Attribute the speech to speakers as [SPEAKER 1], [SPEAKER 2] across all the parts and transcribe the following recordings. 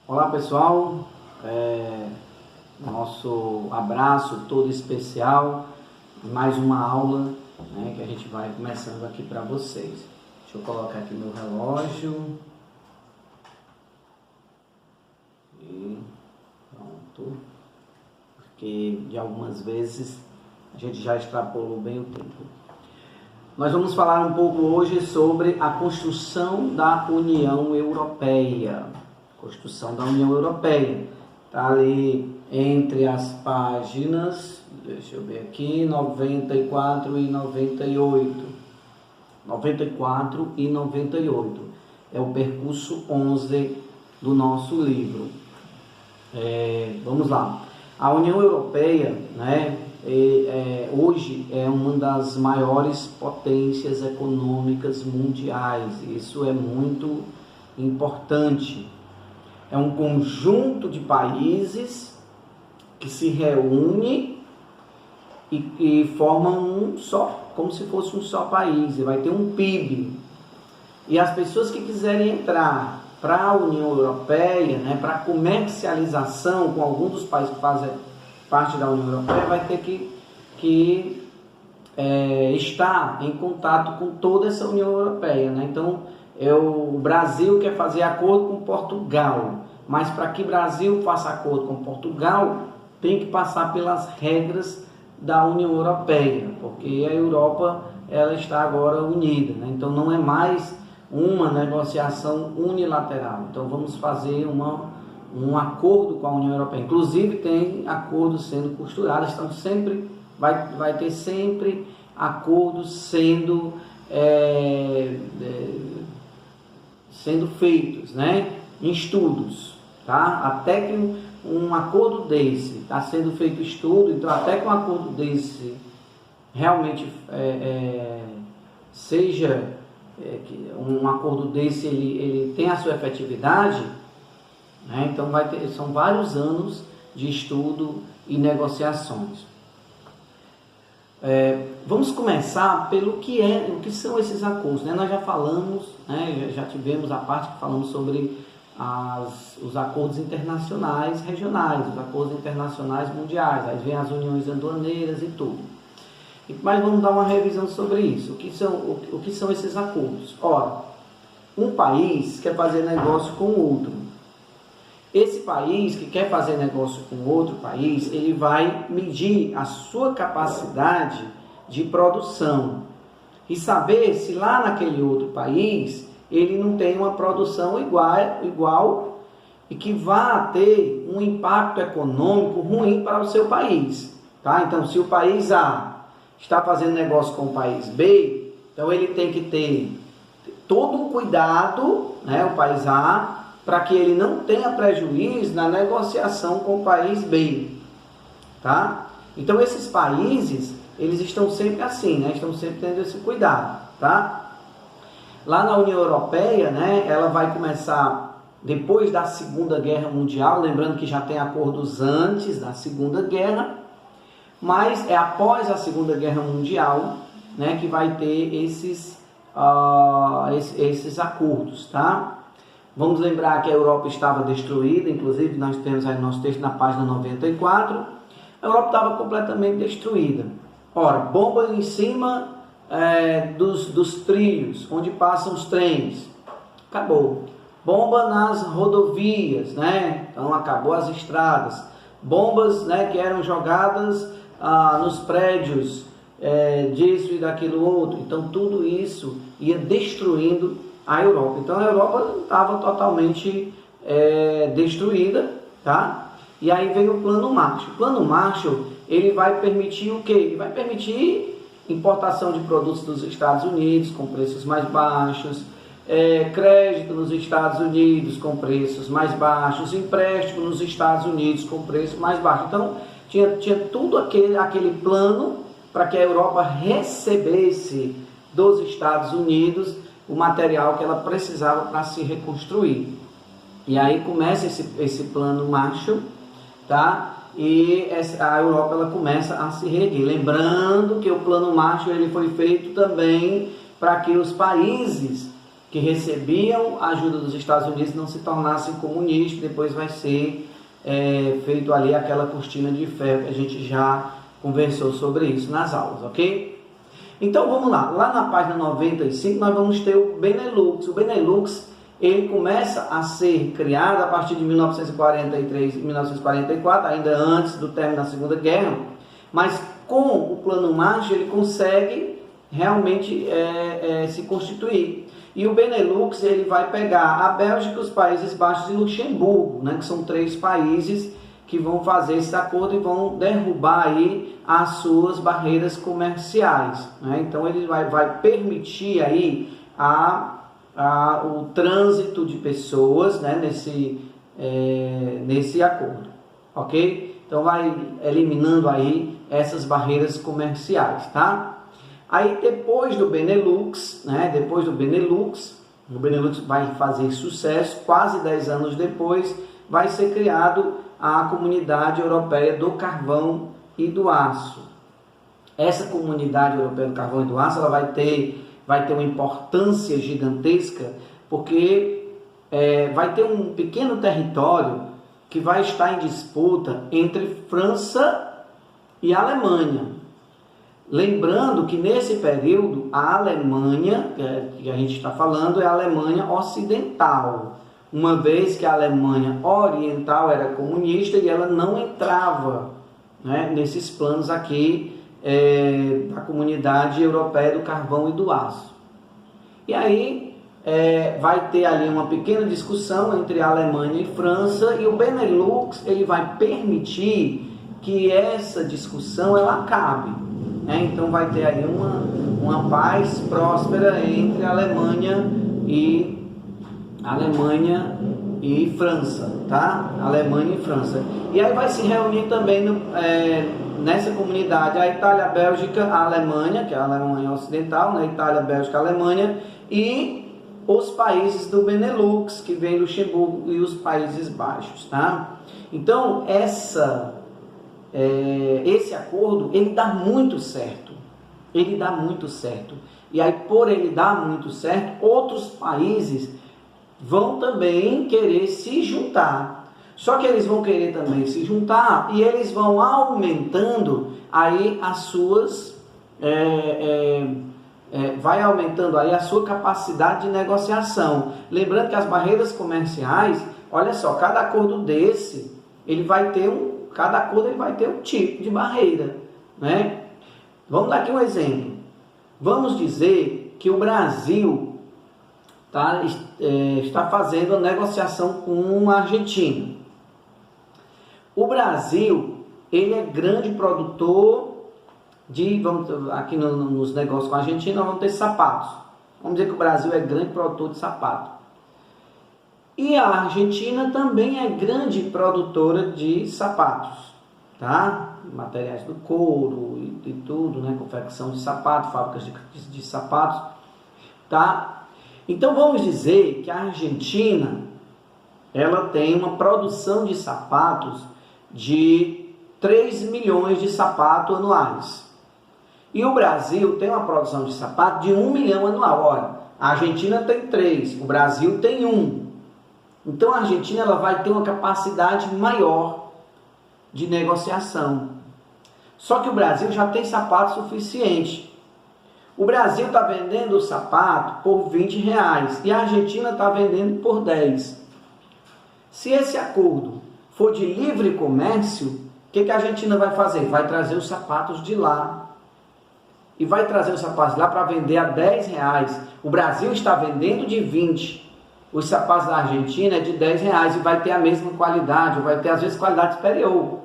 [SPEAKER 1] Olá pessoal, nosso abraço todo especial, mais uma aula, que a gente vai começando aqui para vocês. Deixa eu colocar aqui meu relógio e pronto, porque de algumas vezes a gente já extrapolou bem o tempo. Nós vamos falar um pouco hoje sobre a construção da União Europeia. Constituição da União Europeia. Está ali entre as páginas, deixa eu ver aqui, 94 e 98. 94 e 98. É o percurso 11 do nosso livro. Vamos lá. A União Europeia, hoje é uma das maiores potências econômicas mundiais. Isso é muito importante. É um conjunto de países que se reúne e formam um só, como se fosse um só país, e vai ter um PIB. E as pessoas que quiserem entrar para a União Europeia, para comercialização com algum dos países que fazem parte da União Europeia, vai ter que estar em contato com toda essa União Europeia. Então, o Brasil quer fazer acordo com Portugal, mas para que o Brasil faça acordo com Portugal, tem que passar pelas regras da União Europeia, porque a Europa ela está agora unida, então não é mais uma negociação unilateral. Então vamos fazer um acordo com a União Europeia. Inclusive tem acordos sendo costurados, então sempre vai ter sempre acordos sendo feitos, em estudos, tá? Até que um acordo desse está sendo feito estudo, então até que um acordo desse realmente seja que um acordo desse ele tem a sua efetividade, então são vários anos de estudo e negociações. Vamos começar pelo o que são esses acordos. Nós já falamos, já tivemos a parte que falamos sobre os acordos internacionais regionais, os acordos internacionais mundiais, aí vem as uniões aduaneiras e tudo. Mas vamos dar uma revisão sobre isso. O que são esses acordos? Ora, um país quer fazer negócio com o outro. Esse país que quer fazer negócio com outro país, ele vai medir a sua capacidade de produção e saber se lá naquele outro país ele não tem uma produção igual e que vá ter um impacto econômico ruim para o seu país. Tá? Então, se o país A está fazendo negócio com o país B, então ele tem que ter todo o cuidado, o país A, para que ele não tenha prejuízo na negociação com o país B, tá? Então esses países, eles estão sempre assim, estão sempre tendo esse cuidado, tá? Lá na União Europeia, ela vai começar depois da Segunda Guerra Mundial, lembrando que já tem acordos antes da Segunda Guerra, mas é após a Segunda Guerra Mundial, que vai ter esses acordos, tá? Vamos lembrar que a Europa estava destruída, inclusive nós temos aí no nosso texto na página 94, a Europa estava completamente destruída. Ora, bomba em cima dos trilhos, onde passam os trens, acabou. Bomba nas rodovias, então acabou as estradas. Bombas que eram jogadas nos prédios, disso e daquilo outro, então tudo isso ia destruindo a Europa. Então a Europa estava totalmente destruída, tá? E aí veio o Plano Marshall. O Plano Marshall, ele vai permitir o quê? Ele vai permitir importação de produtos dos Estados Unidos com preços mais baixos, crédito nos Estados Unidos com preços mais baixos, empréstimo nos Estados Unidos com preço mais baixo. Então tinha tudo aquele plano para que a Europa recebesse dos Estados Unidos o material que ela precisava para se reconstruir. E aí começa esse plano Marshall, tá? E a Europa ela começa a se reerguer. Lembrando que o plano Marshall ele foi feito também para que os países que recebiam a ajuda dos Estados Unidos não se tornassem comunistas. Depois vai ser feito ali aquela cortina de ferro que a gente já conversou sobre isso nas aulas, ok? Então vamos lá, lá na página 95 nós vamos ter o Benelux. O Benelux, ele começa a ser criado a partir de 1943 e 1944, ainda antes do término da Segunda Guerra, mas com o Plano Marshall ele consegue realmente se constituir. E o Benelux, ele vai pegar a Bélgica, os Países Baixos e Luxemburgo, né, que são 3 países que vão fazer esse acordo e vão derrubar aí as suas barreiras comerciais, né? Então ele vai permitir aí o trânsito de pessoas, né, nesse acordo, ok? Então vai eliminando aí essas barreiras comerciais, tá? Aí depois do Benelux, né, o Benelux vai fazer sucesso, quase 10 anos depois vai ser criado a Comunidade Europeia do Carvão e do Aço. Essa Comunidade Europeia do Carvão e do Aço ela vai ter uma importância gigantesca, porque vai ter um pequeno território que vai estar em disputa entre França e Alemanha. Lembrando que nesse período a Alemanha, que a gente está falando, é a Alemanha Ocidental, uma vez que a Alemanha Oriental era comunista e ela não entrava, né, nesses planos aqui da Comunidade Europeia do Carvão e do Aço. E aí vai ter ali uma pequena discussão entre a Alemanha e França, e o Benelux ele vai permitir que essa discussão ela acabe, né? Então vai ter aí uma paz próspera entre a Alemanha e França, tá? Alemanha e França. E aí vai se reunir também nessa comunidade a Itália, a Bélgica, a Alemanha, que é a Alemanha Ocidental, né? Itália, Bélgica, Alemanha, e os países do Benelux, que vem Luxemburgo e os Países Baixos, tá? Então, esse acordo, ele dá muito certo. E aí, por ele dar muito certo, outros países vão também querer se juntar. Só que eles vão querer também se juntar e eles vão aumentando aí as suas... vai aumentando aí a sua capacidade de negociação. Lembrando que as barreiras comerciais, olha só, cada acordo desse, cada acordo ele vai ter um tipo de barreira, né? Vamos dar aqui um exemplo. Vamos dizer que o Brasil está fazendo a negociação com a Argentina. O Brasil, ele é grande produtor aqui nos negócios com a Argentina, nós vamos ter sapatos. Vamos dizer que o Brasil é grande produtor de sapato. E a Argentina também é grande produtora de sapatos, tá? Materiais do couro e tudo, né? Confecção de sapatos, fábricas de sapatos, tá? Então vamos dizer que a Argentina ela tem uma produção de sapatos de 3 milhões de sapatos anuais. E o Brasil tem uma produção de sapato de 1 milhão anual. Olha, a Argentina tem 3, o Brasil tem 1. Então a Argentina ela vai ter uma capacidade maior de negociação. Só que o Brasil já tem sapato suficiente. O Brasil está vendendo o sapato por R$20 e a Argentina está vendendo por 10. Se esse acordo for de livre comércio, o que a Argentina vai fazer? Vai trazer os sapatos de lá. E vai trazer os sapatos de lá para vender a R$10. O Brasil está vendendo de 20. Os sapatos da Argentina é de R$10 e vai ter a mesma qualidade, ou vai ter às vezes qualidade superior.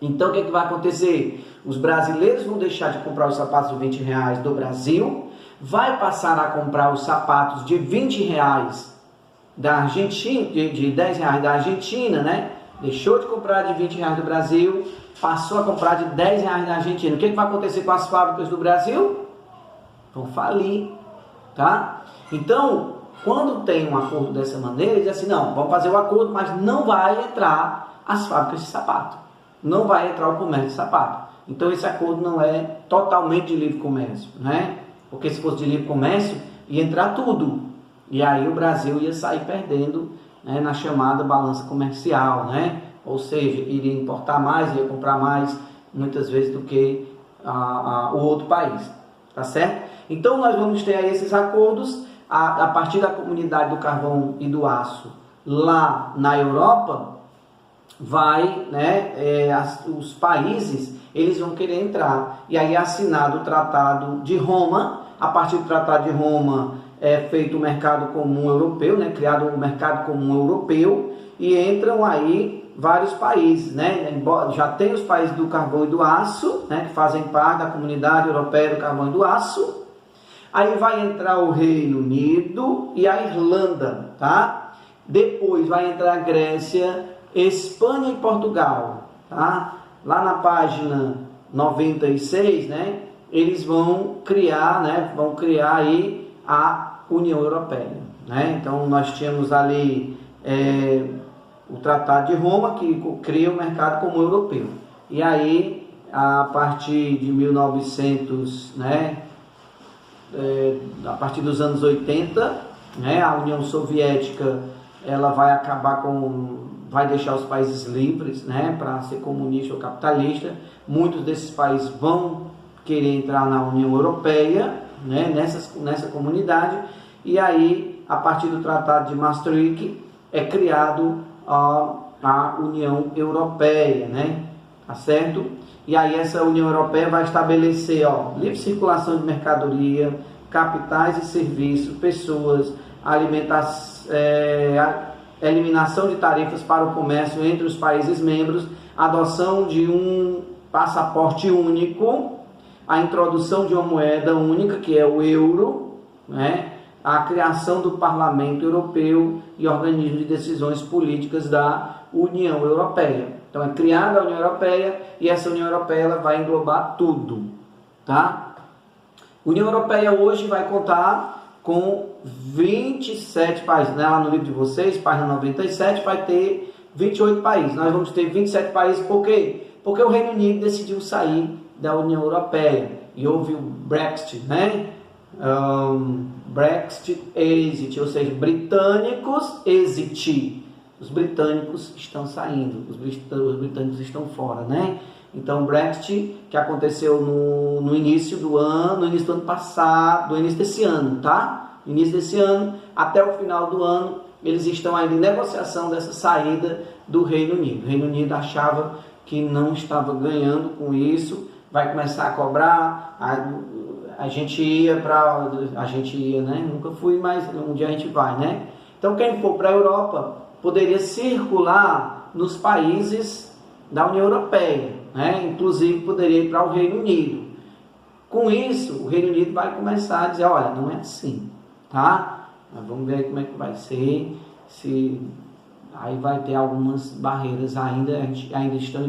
[SPEAKER 1] Então o que vai acontecer? Os brasileiros vão deixar de comprar os sapatos de R$20 do Brasil, vai passar a comprar os sapatos de R$20 da Argentina, de R$10 da Argentina, né? Deixou de comprar de R$20 do Brasil, passou a comprar de R$10 da Argentina. O que vai acontecer com as fábricas do Brasil? Vão falir, tá? Então, quando tem um acordo dessa maneira, diz assim, não, vamos fazer o acordo, mas não vai entrar as fábricas de sapato. Não vai entrar o comércio de sapato. Então esse acordo não é totalmente de livre comércio, né? Porque se fosse de livre comércio, ia entrar tudo. E aí o Brasil ia sair perdendo, né, na chamada balança comercial, né? Ou seja, iria importar mais, ia comprar mais, muitas vezes, do que o outro país, tá certo? Então nós vamos ter aí esses acordos a partir da comunidade do carvão e do aço lá na Europa. Vai, né, os países, eles vão querer entrar, e aí é assinado o Tratado de Roma. A partir do Tratado de Roma é feito o mercado comum europeu, né, criado o mercado comum europeu, e entram aí vários países, né, já tem os países do carvão e do aço, né, que fazem parte da comunidade europeia do carvão e do aço. Aí vai entrar o Reino Unido e a Irlanda, tá? Depois vai entrar a Grécia, Espanha e Portugal, tá? Lá na página 96, né, eles vão criar, né, aí a União Europeia, né? Então nós tínhamos ali o Tratado de Roma, que cria o mercado comum europeu. E aí, a partir de 1900, né, a partir dos anos 80, né, a União Soviética, ela vai deixar os países livres, né, para ser comunista ou capitalista. Muitos desses países vão querer entrar na União Europeia, né, nessa comunidade. E aí, a partir do Tratado de Maastricht, é criado a União Europeia, né, tá certo? E aí essa União Europeia vai estabelecer, livre circulação de mercadoria, capitais e serviços, pessoas, eliminação de tarifas para o comércio entre os países membros, adoção de um passaporte único, a introdução de uma moeda única, que é o euro, né? A criação do Parlamento Europeu e organismo de decisões políticas da União Europeia. Então é criada a União Europeia, e essa União Europeia ela vai englobar tudo, tá? A União Europeia hoje vai contar com 27 países, né? Lá no livro de vocês, página 97, vai ter 28 países. Nós vamos ter 27 países, por quê? Porque o Reino Unido decidiu sair da União Europeia e houve o Brexit, né? Brexit exit, ou seja, britânicos exit. Os britânicos estão saindo, os britânicos estão fora, né? Então, o Brexit, que aconteceu no início do ano, no início do ano passado, no início desse ano, tá? No início desse ano, até o final do ano, eles estão ainda em negociação dessa saída do Reino Unido. O Reino Unido achava que não estava ganhando com isso, vai começar a cobrar, a gente ia, né? Nunca fui, mas um dia a gente vai, né? Então, quem for para a Europa poderia circular nos países da União Europeia, né? Inclusive poderia ir para o Reino Unido. Com isso, o Reino Unido vai começar a dizer, olha, não é assim, tá? Mas vamos ver aí como é que vai ser, aí vai ter algumas barreiras ainda estão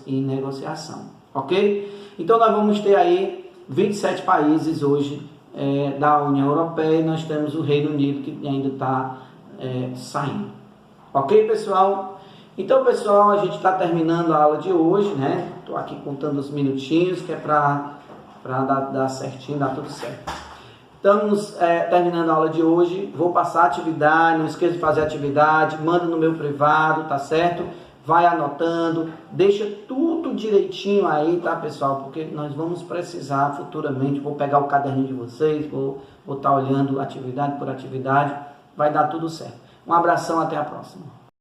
[SPEAKER 1] em negociação, ok? Então nós vamos ter aí 27 países hoje da União Europeia, e nós temos o Reino Unido que ainda está saindo. Ok, pessoal? Então, pessoal, a gente está terminando a aula de hoje, né? Estou aqui contando os minutinhos, que é para dar certinho, dar tudo certo. Estamos terminando a aula de hoje. Vou passar a atividade, não esqueça de fazer a atividade, manda no meu privado, tá certo? Vai anotando, deixa tudo direitinho aí, tá, pessoal? Porque nós vamos precisar futuramente. Vou pegar o caderninho de vocês, vou estar olhando atividade por atividade, vai dar tudo certo. Um abração, até a próxima.